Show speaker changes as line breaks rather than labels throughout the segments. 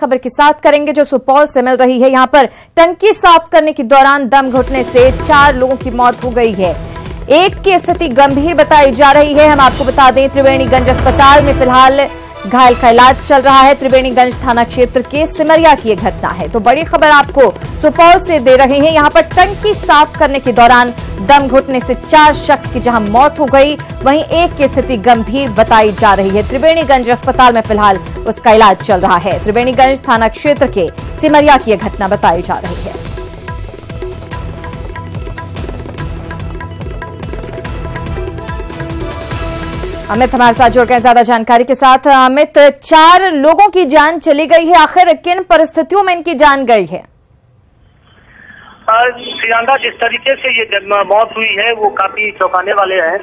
खबर के साथ करेंगे जो सुपौल से मिल रही है। यहां पर टंकी साफ करने के दौरान दम घुटने से 4 लोगों की मौत हो गई है। एक की स्थिति गंभीर बताई जा रही है। हम आपको बता दें त्रिवेणीगंज अस्पताल में फिलहाल घायल का इलाज चल रहा है। त्रिवेणीगंज थाना क्षेत्र के सिमरिया की यह घटना है। तो बड़ी खबर आपको सुपौल से दे रहे हैं। यहां पर टंकी साफ करने के दौरान दम घुटने से 4 शख्स की जहां मौत हो गई, वहीं एक की स्थिति गंभीर बताई जा रही है। त्रिवेणीगंज अस्पताल में फिलहाल उसका इलाज चल रहा है। त्रिवेणीगंज थाना क्षेत्र के सिमरिया की यह घटना बताई जा रही है। अमित हमारे साथ जुड़ गए ज्यादा जानकारी के साथ। अमित, 4 लोगों की जान चली गई है, आखिर किन परिस्थितियों में इनकी जान गई है?
श्रीयांदा, जिस तरीके से ये मौत हुई है वो काफी चौंकाने वाले हैं।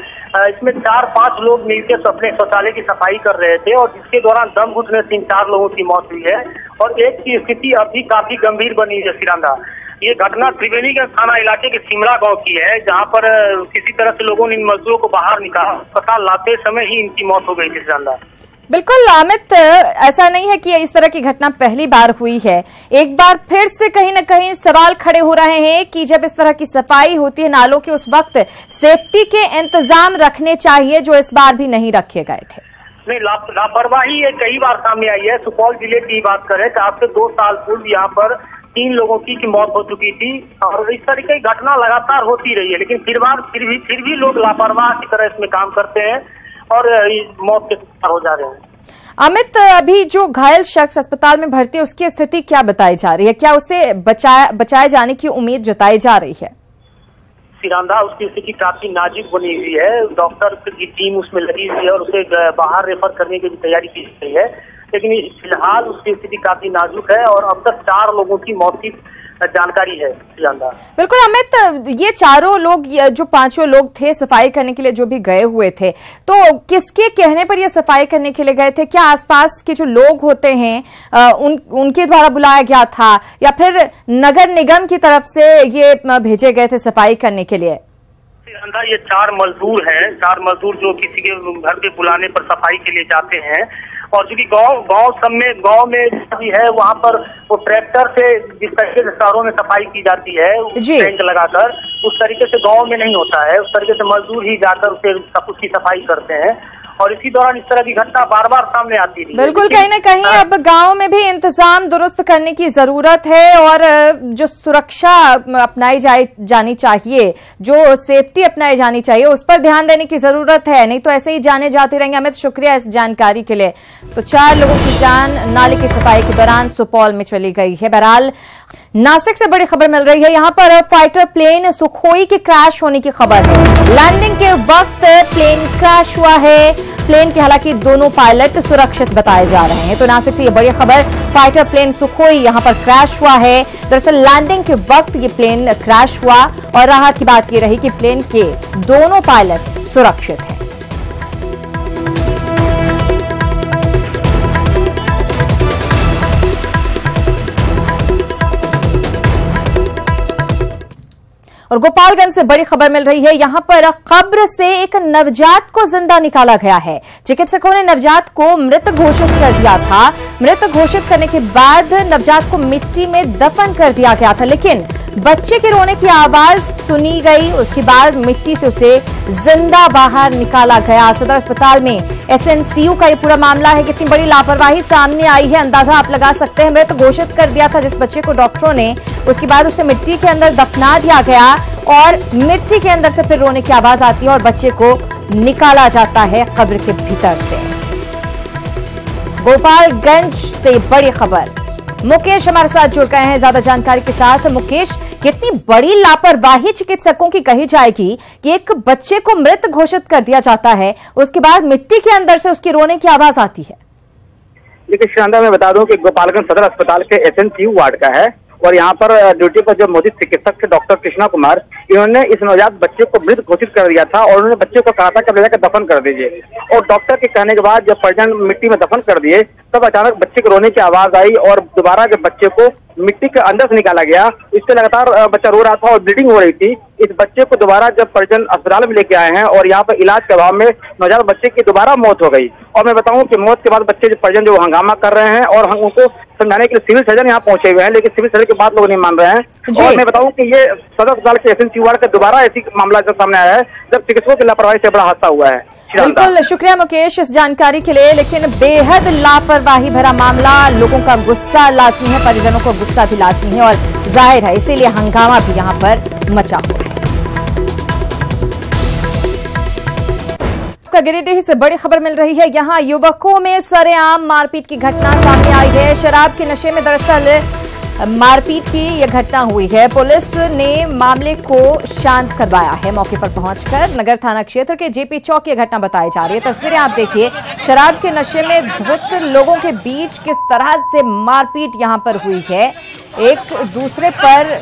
इसमें 4-5 लोग मिलकर अपने शौचालय की सफाई कर रहे थे और जिसके दौरान दम घुटने से 4 लोगों की मौत हुई है और एक की स्थिति अभी काफी गंभीर बनी है। श्रीयांदा, ये घटना त्रिवेणीगंज थाना इलाके के सिमरा गांव की है, जहां पर किसी तरह से लोगों ने इन मजदूरों को बाहर निकाला। अस्पताल लाते समय ही इनकी मौत हो गई थी। श्रीयांदा,
बिल्कुल अमित, ऐसा नहीं है कि इस तरह की घटना पहली बार हुई है। एक बार फिर से कहीं न कहीं सवाल खड़े हो रहे हैं कि जब इस तरह की सफाई होती है नालों की, उस वक्त सेफ्टी के इंतजाम रखने चाहिए जो इस बार भी नहीं रखे गए थे।
नहीं, लापरवाही ये कई बार सामने आई है। सुपौल जिले की बात करें तो आज से 2 साल पूर्व यहाँ पर 3 लोगों की मौत हो चुकी थी और इस तरह की घटना लगातार होती रही है, लेकिन फिर भी लोग लापरवाह की तरह इसमें काम करते हैं और मौत के शिकार हो जा रहे हैं।
अमित, अभी जो घायल शख्स अस्पताल में भर्ती है उसकी स्थिति क्या बताई जा रही है? क्या उसे बचाए जाने की उम्मीद जताई जा रही है?
श्रीयांदा, उसकी स्थिति काफी नाजुक बनी हुई है। डॉक्टर की टीम उसमें लगी हुई है और उसे बाहर रेफर करने की भी तैयारी की गई है, लेकिन फिलहाल उसकी स्थिति काफी नाजुक है और अब तक 4 लोगों की मौत की जानकारी है। श्रीयांदा, बिल्कुल
अमित, ये चारों लोग, जो 5 लोग थे सफाई करने के लिए जो भी गए हुए थे, तो किसके कहने पर ये सफाई करने के लिए गए थे? क्या आसपास के जो लोग होते हैं उनके द्वारा बुलाया गया था या फिर नगर निगम की तरफ से ये भेजे गए थे सफाई करने के लिए?
श्रीयांदा, ये 4 मजदूर हैं। 4 मजदूर जो किसी के घर पे बुलाने पर सफाई के लिए जाते हैं और चूंकि गांव में भी है, वहाँ पर वो ट्रैक्टर से जिस तरीके से शहरों में सफाई की जाती है टैंक लगाकर, उस तरीके से गांव में नहीं होता है। उस तरीके से मजदूर ही जाकर उसकी सफाई करते हैं और इसी दौरान इस तरह की घटना बार-बार सामने आती है।
बिल्कुल, कहीं न कहीं अब गांव में भी इंतजाम दुरुस्त करने की जरूरत है और जो सुरक्षा अपनाई जानी चाहिए, जो सेफ्टी अपनाई जानी चाहिए, उस पर ध्यान देने की जरूरत है, नहीं तो ऐसे ही जाने जाते रहेंगे। अमित, शुक्रिया इस जानकारी के लिए। तो 4 लोगों की जान नाले की सफाई के दौरान सुपौल में चली गई है। बहरहाल नासिक से बड़ी खबर मिल रही है। यहां पर फाइटर प्लेन सुखोई के क्रैश होने की खबर है। लैंडिंग के वक्त प्लेन क्रैश हुआ है। प्लेन के हालांकि दोनों पायलट सुरक्षित बताए जा रहे हैं। तो नासिक से ये बड़ी खबर, फाइटर प्लेन सुखोई यहां पर क्रैश हुआ है। दरअसल लैंडिंग के वक्त ये प्लेन क्रैश हुआ और राहत की बात ये रही कि प्लेन के दोनों पायलट सुरक्षित हैं। और गोपालगंज से बड़ी खबर मिल रही है। यहां पर कब्र से एक नवजात को जिंदा निकाला गया है। चिकित्सकों ने नवजात को मृत घोषित कर दिया था। मृत घोषित करने के बाद नवजात को मिट्टी में दफन कर दिया गया था, लेकिन बच्चे के रोने की आवाज सुनी गई। उसके बाद मिट्टी से उसे जिंदा बाहर निकाला गया। सदर अस्पताल में एसएनसीयू का ये पूरा मामला है। कितनी बड़ी लापरवाही सामने आई है, अंदाजा आप लगा सकते हैं। मृत घोषित कर दिया था जिस बच्चे को डॉक्टरों ने, उसके बाद उसे मिट्टी के अंदर दफना दिया गया और मिट्टी के अंदर से फिर रोने की आवाज आती है और बच्चे को निकाला जाता है कब्र के भीतर से। गोपालगंज से बड़ी खबर, मुकेश हमारे साथ जुड़ गए हैं ज्यादा जानकारी के साथ। मुकेश, कितनी बड़ी लापरवाही चिकित्सकों की कही जाएगी कि एक बच्चे को मृत घोषित कर दिया जाता है, उसके बाद मिट्टी के अंदर से उसकी रोने की आवाज आती है।
देखिए श्रीयांदा, मैं बता दूं कि गोपालगंज सदर अस्पताल के एसएनसीयू वार्ड का है और यहाँ पर ड्यूटी पर जो मौजूद चिकित्सक थे डॉक्टर कृष्णा कुमार, इन्होंने इस नवजात बच्चे को मृत घोषित कर दिया था और उन्होंने बच्चे को कहा था कि ले जाकर दफन कर दीजिए। और डॉक्टर के कहने के बाद जब परिजन मिट्टी में दफन कर दिए तब अचानक बच्चे को रोने की आवाज आई और दोबारा जब बच्चे को मिट्टी के अंदर से निकाला गया, इससे लगातार बच्चा रो रहा था और ब्लीडिंग हो रही थी। इस बच्चे को दोबारा जब परिजन अस्पताल में लेके आए हैं और यहाँ पर इलाज के अभाव में नवजात बच्चे की दोबारा मौत हो गई और मैं बताऊं कि मौत के बाद बच्चे जो परिजन जो हंगामा कर रहे हैं और हम उनको समझाने के लिए सिविल सर्जन यहाँ पहुंचे हुए हैं, लेकिन सिविल सर्जन की बात लोग नहीं मान रहे हैं। और मैं बताऊं कि ये सदर अस्पताल के एसएनसी वार्ड का दोबारा ऐसी मामला जब सामने आया है जब चिकित्सकों की लापरवाही से बड़ा हादसा हुआ है।
बिल्कुल, शुक्रिया मुकेश इस जानकारी के लिए। लेकिन बेहद लापरवाही भरा मामला, लोगों का गुस्सा लाजमी है, परिजनों को गुस्सा भी लाजमी है और जाहिर है इसीलिए हंगामा भी यहाँ पर मचा हुआ है। गिरिडीह से बड़ी खबर मिल रही है। यहां युवकों में सरेआम मारपीट की घटना सामने आई है। शराब के नशे में दरअसल मारपीट की यह घटना हुई है। पुलिस ने मामले को शांत करवाया है। मौके पर पहुंचकर नगर थाना क्षेत्र के जेपी चौक की घटना बताई जा रही है। तस्वीरें आप देखिए, शराब के नशे में धुत लोगों के बीच किस तरह से मारपीट यहां पर हुई है। एक दूसरे पर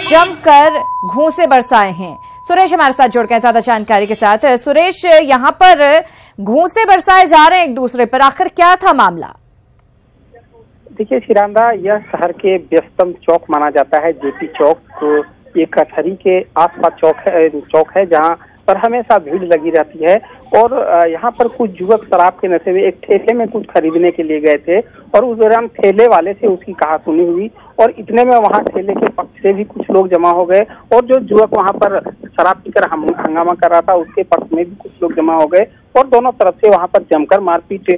जमकर घूंसे बरसाए हैं। सुरेश हमारे साथ जुड़ गए ज्यादा जानकारी के साथ। सुरेश, यहाँ पर घूंसे बरसाए जा रहे हैं एक दूसरे पर, आखिर क्या था मामला?
देखिए शिरांदा, यह शहर के व्यस्तम चौक माना जाता है। जेपी चौक ये कचहरी के आसपास चौक है जहाँ पर हमेशा भीड़ लगी रहती है। और यहाँ पर कुछ युवक शराब के नशे में एक ठेले में कुछ खरीदने के लिए गए थे और उस दौरान ठेले वाले से उसकी कहासुनी हुई और इतने में वहाँ ठेले के पक्ष से भी कुछ लोग जमा हो गए और जो युवक वहाँ पर शराब पीकर हंगामा कर रहा था उसके पक्ष में भी कुछ लोग जमा हो गए और दोनों तरफ से वहाँ पर जमकर मारपीट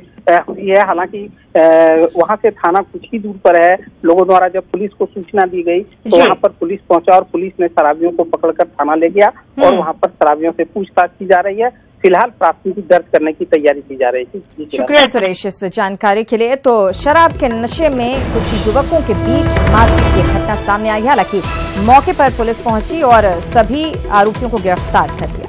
हुई है। हालांकि वहाँ से थाना कुछ ही दूर पर है। लोगों द्वारा जब पुलिस को सूचना दी गई तो वहाँ पर पुलिस पहुंचा और पुलिस ने शराबियों को पकड़कर थाना ले गया और वहाँ पर शराबियों से पूछताछ की जा रही है। फिलहाल प्राथमिकी दर्ज करने की तैयारी की जा रही थी।
शुक्रिया सुरेश इस जानकारी के लिए। तो शराब के नशे में कुछ युवकों के बीच मारपीट की घटना सामने आई है। हालांकि मौके पर पुलिस पहुंची और सभी आरोपियों को गिरफ्तार कर लिया।